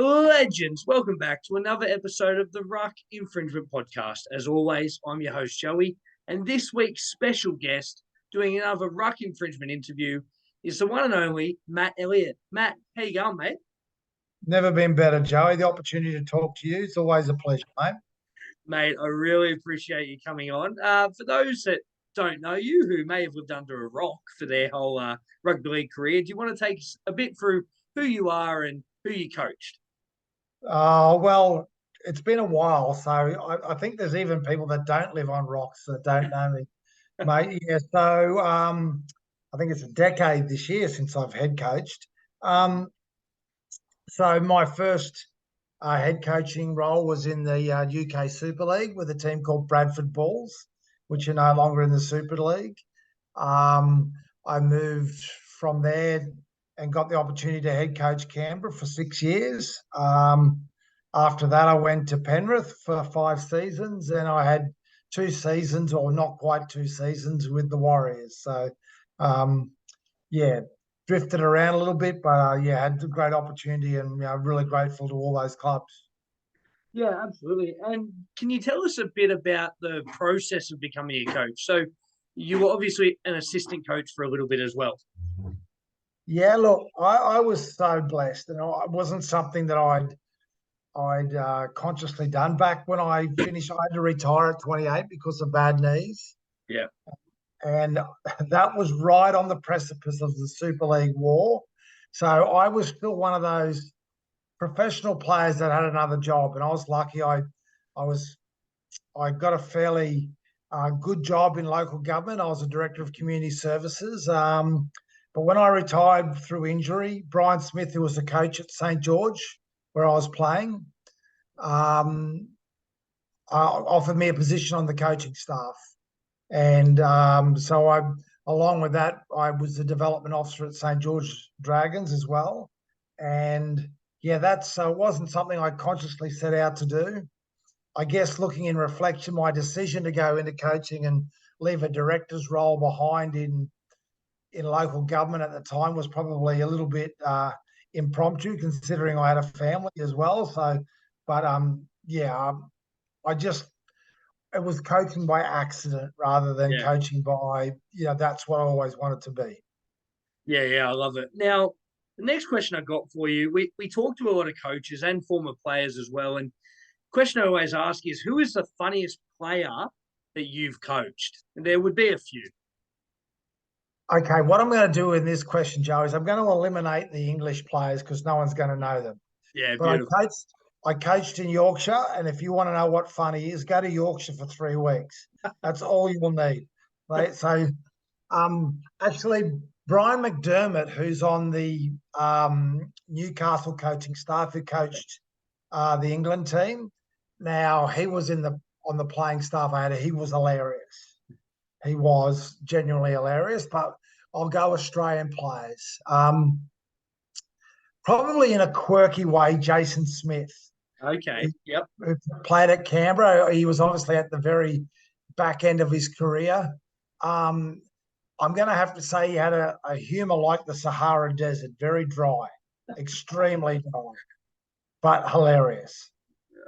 Legends, welcome back to another episode of the Ruck Infringement Podcast. As always, I'm your host, Joey, and this week's special guest doing another Ruck Infringement interview is the one and only Matt Elliott. Matt, how you going, mate? Never been better, Joey. The opportunity to talk to you, it's always a pleasure, mate. Mate, I really appreciate you coming on. For those that don't know you, who may have lived under a rock for their whole rugby league career, do you want to take us a bit through who you are and who you coached? Well, it's been a while, so I think there's even people that don't live on rocks that don't know me, mate. Yeah, so I think it's a decade this year since I've head coached. Um, so my first head coaching role was in the UK Super League with a team called Bradford Bulls, which are no longer in the Super League. I moved from there and got the opportunity to head coach Canberra for 6 years. After that, I went to Penrith for 5 seasons, and I had 2 seasons, or not quite 2 seasons, with the Warriors. So, um, yeah, drifted around a little bit, but yeah, had a great opportunity, and really grateful to all those clubs. Yeah, absolutely. And can you tell us a bit about the process of becoming a coach? So you were obviously an assistant coach for a little bit as well. Yeah, look, I was so blessed, and it wasn't something that I'd consciously done. Back when I finished, I had to retire at 28 because of bad knees. Yeah. And that was right on the precipice of the Super League war. So I was still one of those professional players that had another job, and I was lucky. I got a fairly good job in local government. I was a director of community services. But when I retired through injury, Brian Smith, who was the coach at St. George, where I was playing, offered me a position on the coaching staff. And so along with that, I was the development officer at St. George Dragons as well. And yeah, it wasn't something I consciously set out to do. I guess looking in reflection, my decision to go into coaching and leave a director's role behind in local government at the time was probably a little bit impromptu, considering I had a family as well. So, but yeah, I just it was coaching by accident rather than Yeah. coaching by, that's what I always wanted to be. Yeah, I love it. Now, the next question I got for you, we talked to a lot of coaches and former players as well. And the question I always ask is, who is the funniest player that you've coached? And there would be a few. Okay, what I'm going to do in this question, Joe, is I'm going to eliminate the English players because no one's going to know them. Yeah, But beautiful. I coached in Yorkshire, and if you want to know what funny is, go to Yorkshire for 3 weeks. That's all you will need. Right? So, actually, Brian McDermott, who's on the Newcastle coaching staff, who coached the England team. Now he was on the playing staff. He was hilarious. He was genuinely hilarious. But I'll go Australian players. Probably in a quirky way, Jason Smith, Okay. Yep. who played at Canberra. He was obviously at the very back end of his career. I'm going to have to say he had a humour like the Sahara Desert, very dry, extremely dry, but hilarious.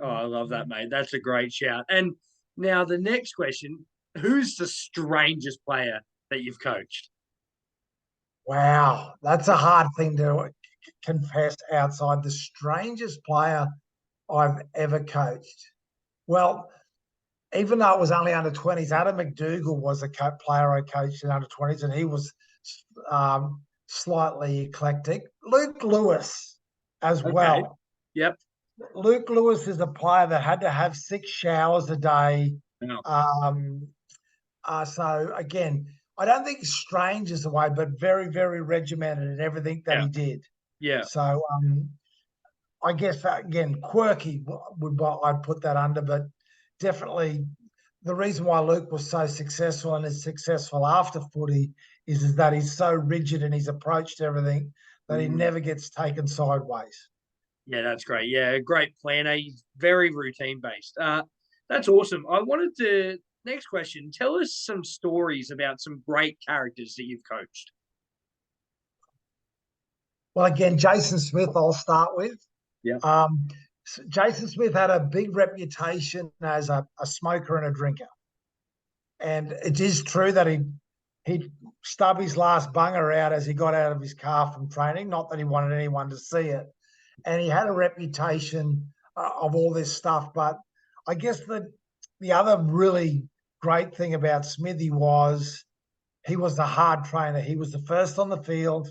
Oh, I love that, mate. That's a great shout. And now the next question, who's the strangest player that you've coached? Wow, that's a hard thing to confess outside. The strangest player I've ever coached. Well, even though it was only under 20s, Adam McDougall was a player I coached in under 20s, and he was slightly eclectic. Luke Lewis as Okay. well. Yep. Luke Lewis is a player that had to have 6 showers a day. Oh, Um, so again, I don't think strange is the way, but very, very regimented in everything that yeah. he did. Yeah. So I guess again, quirky would I'd put that under, but definitely the reason why Luke was so successful and is successful after footy is that he's so rigid in his approach to everything that he never gets taken sideways. Yeah, that's great. Yeah, great planner. He's very routine based. That's awesome. I wanted to next question. Tell us some stories about some great characters that you've coached. Well, again, Jason Smith, I'll start with. Yeah. Jason Smith had a big reputation as a smoker and a drinker. And it is true that he'd stub his last bunger out as he got out of his car from training. Not that he wanted anyone to see it. And he had a reputation of all this stuff. But I guess the other really great thing about Smithy was he was the hard trainer. He was the first on the field,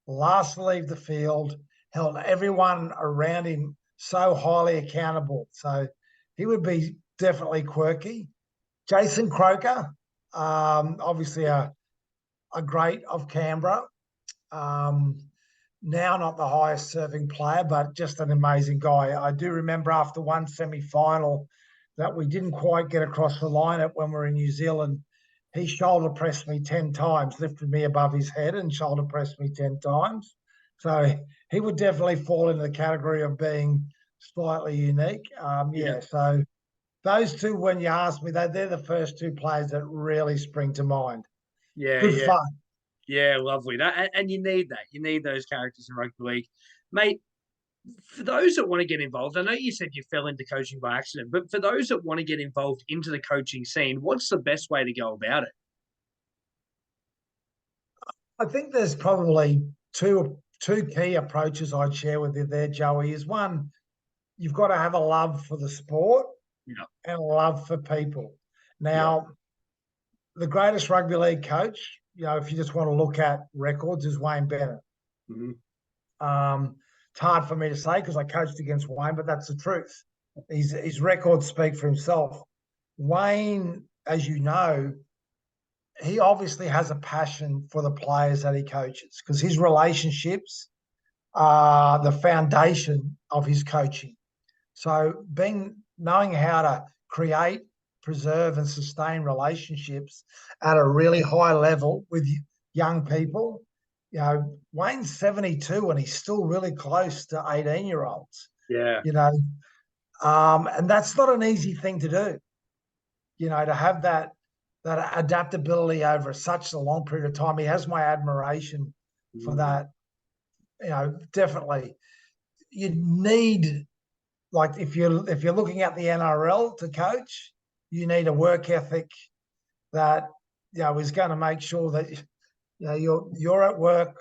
last to leave the field, held everyone around him so highly accountable. So he would be definitely quirky. Jason Croker, obviously a great of Canberra. Um, now not the highest serving player, but just an amazing guy. I do remember after one semi-final that we didn't quite get across the line when we were in New Zealand. He shoulder pressed me 10 times, lifted me above his head and shoulder pressed me 10 times. So he would definitely fall into the category of being slightly unique. So those two, when you ask me, they're the first two players that really spring to mind. Yeah, Good yeah. fun. Yeah, lovely. And you need that. You need those characters in rugby league. Mate, for those that want to get involved, I know you said you fell into coaching by accident, but for those that want to get involved into the coaching scene, what's the best way to go about it? I think there's probably two key approaches I'd share with you there, Joey. Is one, you've got to have a love for the sport and a love for people. Now, the greatest rugby league coach, if you just want to look at records, is Wayne Bennett. It's hard for me to say because I coached against Wayne, but that's the truth. His records speak for himself. Wayne, as you know, he obviously has a passion for the players that he coaches because his relationships are the foundation of his coaching. So knowing how to create, preserve, and sustain relationships at a really high level with young people. Wayne's 72 and he's still really close to 18-year-olds. Yeah. And that's not an easy thing to do. To have that adaptability over such a long period of time. He has my admiration for that. Definitely. You need, like, if you're looking at the NRL to coach, you need a work ethic that is going to make sure that you're at work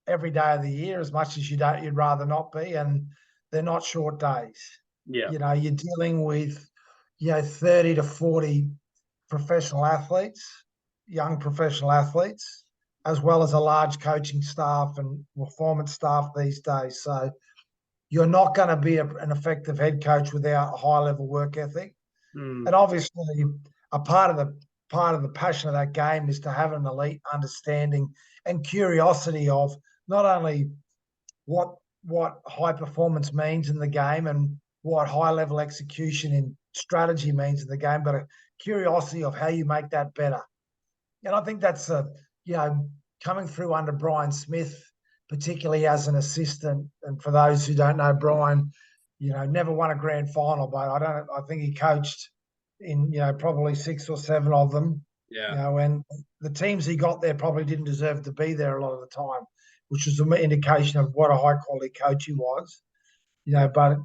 every day of the year as much as you'd rather not be, and they're not short days. Yeah. You're dealing with 30 to 40 professional athletes, young professional athletes, as well as a large coaching staff and performance staff these days. So you're not going to be an effective head coach without a high level work ethic. And obviously, a part of the passion of that game is to have an elite understanding and curiosity of not only what high performance means in the game and what high level execution in strategy means in the game, but a curiosity of how you make that better. And I think that's coming through under Brian Smith, particularly as an assistant. And for those who don't know, Brian, never won a grand final, but I think he coached in probably 6 or 7 of them. Yeah. And the teams he got there probably didn't deserve to be there a lot of the time, which was an indication of what a high quality coach he was. But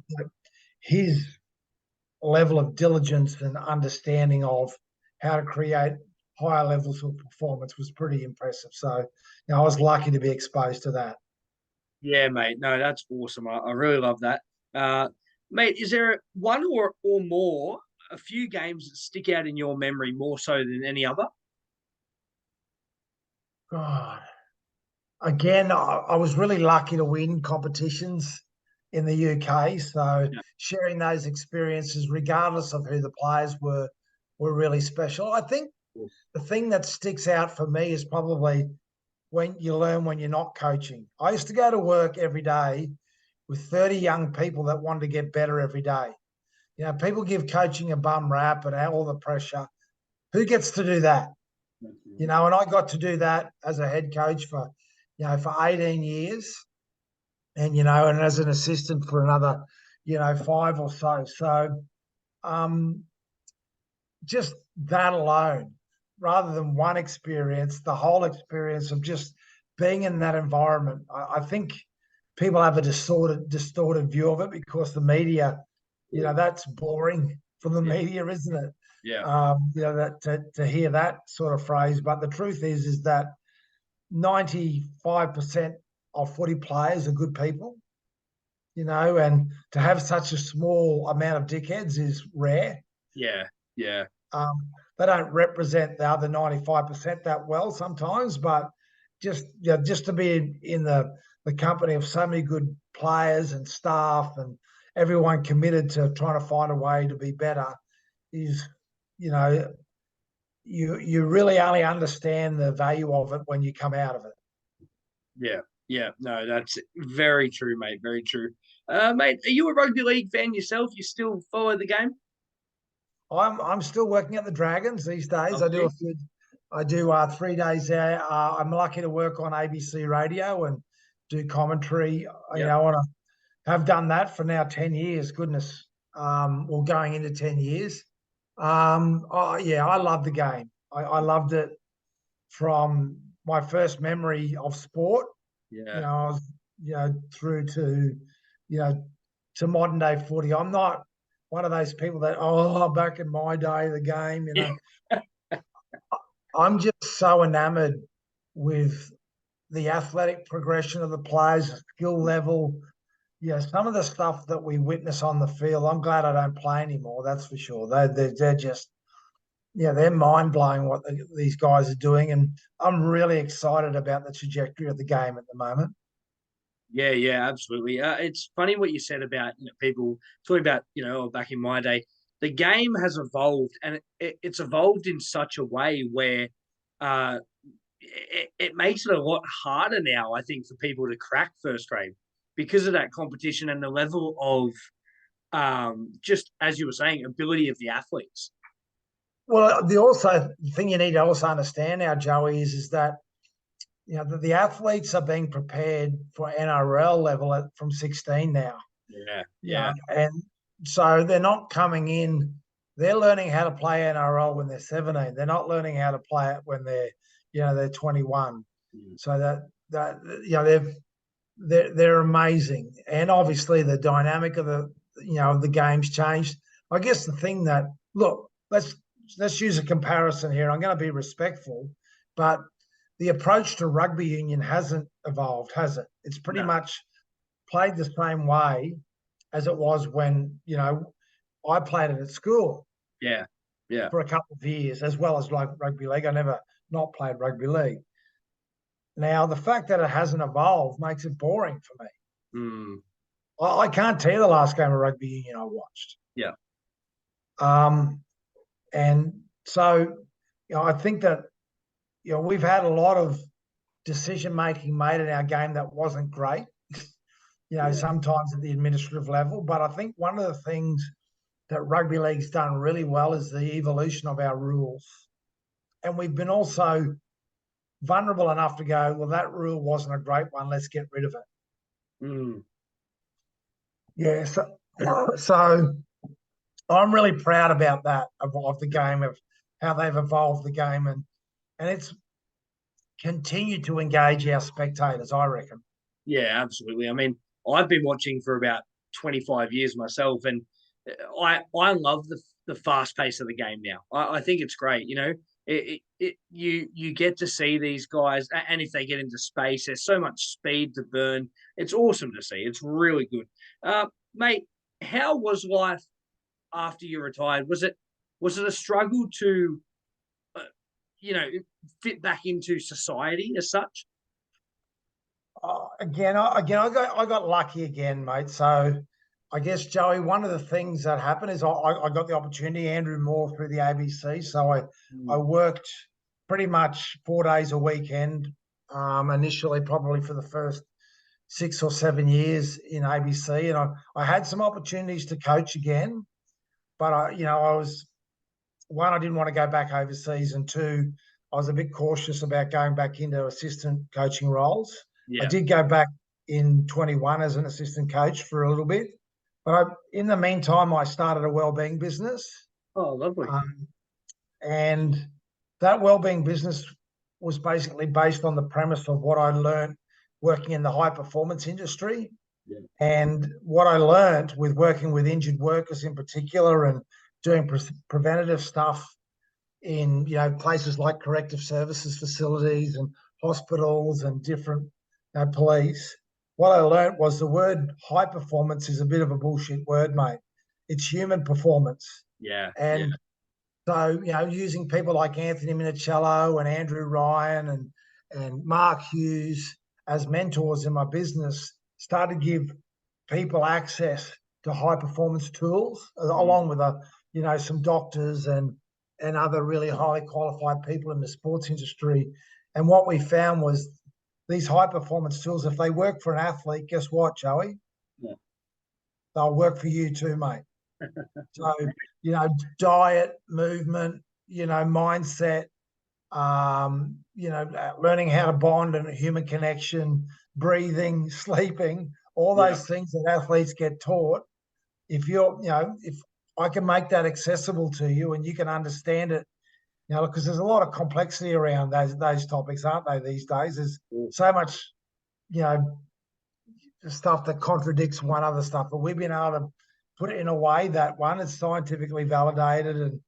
his level of diligence and understanding of how to create higher levels of performance was pretty impressive. So, I was lucky to be exposed to that. Yeah, mate. No, that's awesome. I really love that. Mate, is there one or more, a few games that stick out in your memory more so than any other? God. Again, I was really lucky to win competitions in the UK. So sharing those experiences, regardless of who the players were really special. I think the thing that sticks out for me is probably when you learn when you're not coaching. I used to go to work every day with 30 young people that wanted to get better every day. People give coaching a bum rap and all the pressure. Who gets to do that? And I got to do that as a head coach for 18 years and as an assistant for another, 5 or so. So just that alone, rather than one experience, the whole experience of just being in that environment, I think people have a distorted view of it because the media, that's boring for the Yeah. media, isn't it? Yeah. That to hear that sort of phrase. But the truth is that 95% of footy players are good people, and to have such a small amount of dickheads is rare. Yeah. Yeah. Um, they don't represent the other 95% that well sometimes, but just to be in the company of so many good players and staff and everyone committed to trying to find a way to be better is, you know, you really only understand the value of it when you come out of it. Yeah. Yeah. No, that's very true, mate. Very true. Mate, are you a rugby league fan yourself? You still follow the game? I'm still working at the Dragons these days. Lovely. I do 3 days there. I'm lucky to work on ABC radio and do commentary. Yep. And I have done that for now 10 years. Goodness, well, going into 10 years. Yeah, I love the game. I loved it from my first memory of sport. Yeah. I was, through to, you know, to modern day footy. I'm not one of those people that, back in my day, the game, Yeah. I'm just so enamored with the athletic progression of the players, the skill level. Yeah, some of the stuff that we witness on the field, I'm glad I don't play anymore. That's for sure. They're just, they're mind blowing what these guys are doing, and I'm really excited about the trajectory of the game at the moment. Yeah, yeah, absolutely. It's funny what you said about people talking about back in my day, the game has evolved, and it's evolved in such a way where uh, it makes it a lot harder now, I think, for people to crack first grade because of that competition and the level of just as you were saying, ability of the athletes. Well, the thing you need to also understand now, Joey, is that the athletes are being prepared for NRL level from 16 now. Yeah, Yeah, yeah, and so they're not coming in. They're learning how to play NRL when they're 17. They're not learning how to play it when they're 21. mm, So they're amazing, and obviously the dynamic of the game's changed. I guess the thing that look, let's use a comparison here. I'm going to be respectful, but the approach to rugby union hasn't evolved, has it? It's pretty no, much played the same way as it was when I played it at school yeah, yeah, for a couple of years, as well as like rugby league. I never not played rugby league. Now the fact that it hasn't evolved makes it boring for me. mm, I can't tell you the last game of rugby union I watched. yeah, Um, and so I think that we've had a lot of decision making made in our game that wasn't great. yeah, Sometimes at the administrative level. But I think one of the things that rugby league's done really well is the evolution of our rules. And we've been also vulnerable enough to go, well, that rule wasn't a great one. Let's get rid of it. mm, Yeah. So I'm really proud about that of the game, of how they've evolved the game, and it's continued to engage our spectators, I reckon. yeah, absolutely. I mean, I've been watching for about 25 years myself, and I love the fast pace of the game now. I think it's great. You get to see these guys, and if they get into space, there's so much speed to burn. It's awesome to see. It's really good, mate. How was life after you retired? Was it a struggle to uh, you know fit back into society as such? I got lucky again, mate. So I guess, Joey, one of the things that happened is I got the opportunity, Andrew Moore through the ABC. So I Mm, worked pretty much 4 days a weekend, initially, probably for the first 6 or 7 years in ABC. And I had some opportunities to coach again, but I was, one, I didn't want to go back overseas, and two, I was a bit cautious about going back into assistant coaching roles. I yeah. did go back in 21 as an assistant coach for a little bit, but in the meantime, I started a wellbeing business, Oh, lovely. um, and that wellbeing business was basically based on the premise of what I learned working in the high performance industry. Yeah. And what I learned with working with injured workers in particular and doing preventative stuff in places like corrective services facilities and hospitals and different police, what I learned was the word high performance is a bit of a bullshit word, mate. It's human performance. Yeah. And so, using people like Anthony Minicello and Andrew Ryan and Mark Hughes as mentors in my business started to give people access to high performance tools, along with some doctors and other really highly qualified people in the sports industry. And what we found was these high performance tools, if they work for an athlete, guess what, Joey? Yeah. They'll work for you too, mate. So, diet, movement, mindset, learning how to bond and a human connection, breathing, sleeping, all those things that athletes get taught. If if I can make that accessible to you and you can understand it, because there's a lot of complexity around those topics, aren't they, these days? There's so much, stuff that contradicts one other stuff, but we've been able to put it in a way that, one, is scientifically validated, and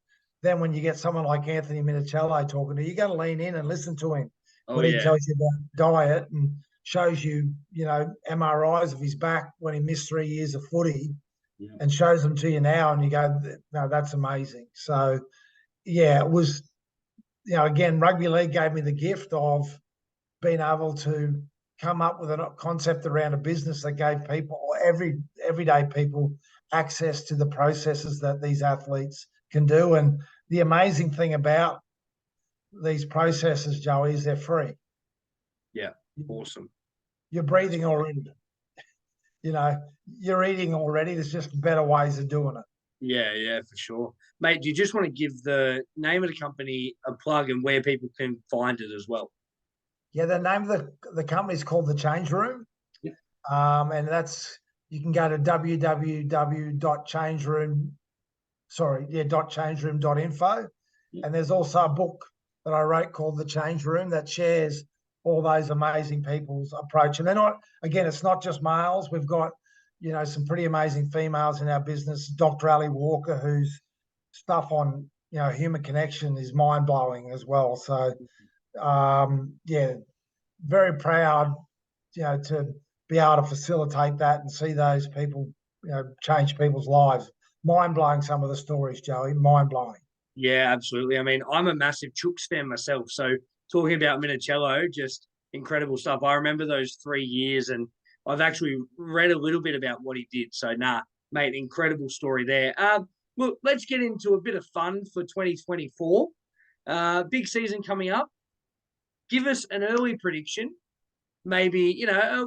then when you get someone like Anthony Minicello talking to you, you got to lean in and listen to him when he tells you about diet and shows you, MRIs of his back when he missed 3 years of footy and shows them to you now, and you go, no, that's amazing. So, it was, again, rugby league gave me the gift of being able to come up with a concept around a business that gave people, or everyday people, access to the processes that these athletes can do. And the amazing thing about these processes, Joey, is they're free. Yeah, awesome. You're breathing already. You're eating already. There's just better ways of doing it. Yeah, for sure. Mate, do you just want to give the name of the company a plug and where people can find it as well? Yeah, the name of the company is called The Change Room. Yeah. And you can go to www.changeroom.info. Yeah. And there's also a book that I wrote called The Change Room that shares all those amazing people's approach. And it's not just males. We've got, some pretty amazing females in our business. Dr. Ali Walker, whose stuff on, human connection is mind-blowing as well. So, very proud, to be able to facilitate that and see those people, change people's lives. Mind-blowing, some of the stories, Joey, mind-blowing. Yeah, absolutely. I mean, I'm a massive Chooks fan myself. So talking about Minicello, just incredible stuff. I remember those 3 years, and I've actually read a little bit about what he did. So, mate, incredible story there. Look, let's get into a bit of fun for 2024. Big season coming up. Give us an early prediction, maybe, a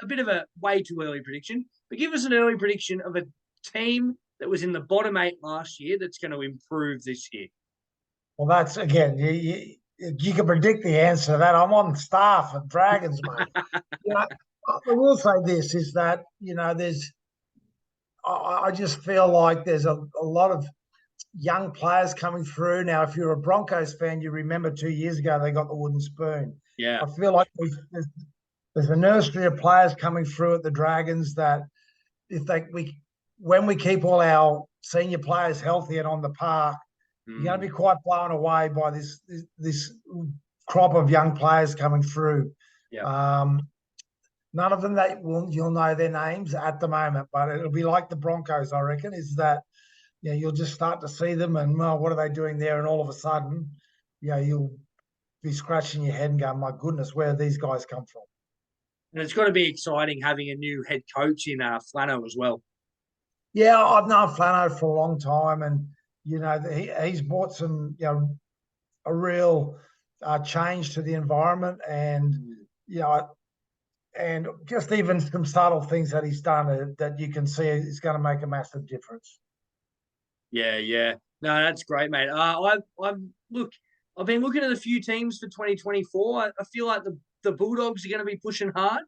bit of a way too early prediction, but give us an early prediction of a team that was in the bottom 8 last year that's going to improve this year. Well, that's, again, you can predict the answer to that. I'm on staff at Dragons, mate. I will say this, is that, I just feel like there's a lot of young players coming through. Now, if you're a Broncos fan, you remember 2 years ago they got the wooden spoon. Yeah. I feel like there's a nursery of players coming through at the Dragons that when we keep all our senior players healthy and on the park, you're going to be quite blown away by this crop of young players coming through. Yeah. None of them you'll know their names at the moment, but it'll be like the Broncos, I reckon, is that you'll just start to see them and, well, what are they doing there? And all of a sudden, you'll be scratching your head and going, my goodness, where do these guys come from? And it's got to be exciting having a new head coach in Flano as well. Yeah, I've known Flano for a long time, and he's brought some a real change to the environment, and and just even some subtle things that he's done that you can see is going to make a massive difference. Yeah. No, that's great, mate. I've been looking at a few teams for 2024. I feel like the Bulldogs are going to be pushing hard.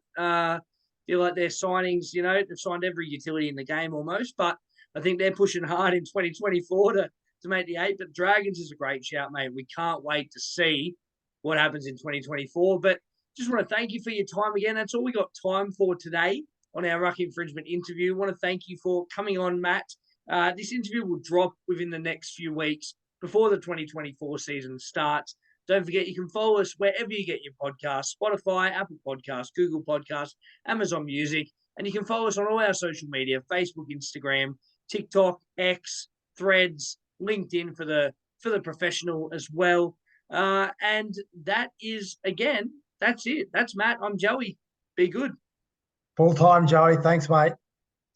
Feel like their signings, they've signed every utility in the game almost, but I think they're pushing hard in 2024 to make the 8. But Dragons is a great shout, mate. We can't wait to see what happens in 2024. But just want to thank you for your time again. That's all we got time for today on our Ruck Infringement interview. I want to thank you for coming on, Matt. This interview will drop within the next few weeks before the 2024 season starts. Don't forget, you can follow us wherever you get your podcasts, Spotify, Apple Podcasts, Google Podcasts, Amazon Music, and you can follow us on all our social media, Facebook, Instagram, TikTok, X, Threads, LinkedIn for the professional as well. And that is, again, that's it. That's Matt. I'm Joey. Be good. Full time, Joey. Thanks, mate.